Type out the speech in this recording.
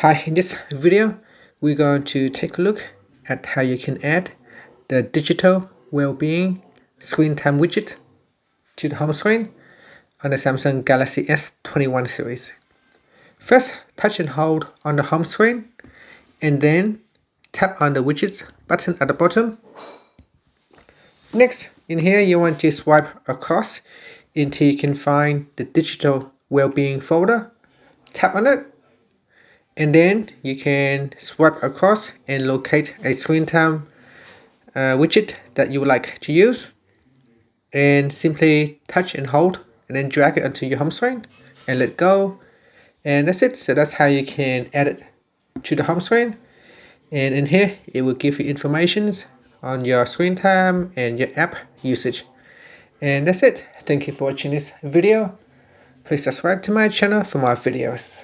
Hi, in this video, we're going to take a look at how you can add the digital well-being screen time widget to the home screen on the Samsung Galaxy S21 series. First, touch and hold on the home screen and then tap on the widgets button at the bottom. Next, in here you want to swipe across until you can find the digital well-being folder. Tap on it. And then you can swipe across and locate a screen time widget that you would like to use, and simply touch and hold and then drag it onto your home screen and let go, and that's it. So that's how you can add it to the home screen. And in here it will give you informations on your screen time and your app usage. And that's it. Thank you for watching this video. Please subscribe to my channel for more videos.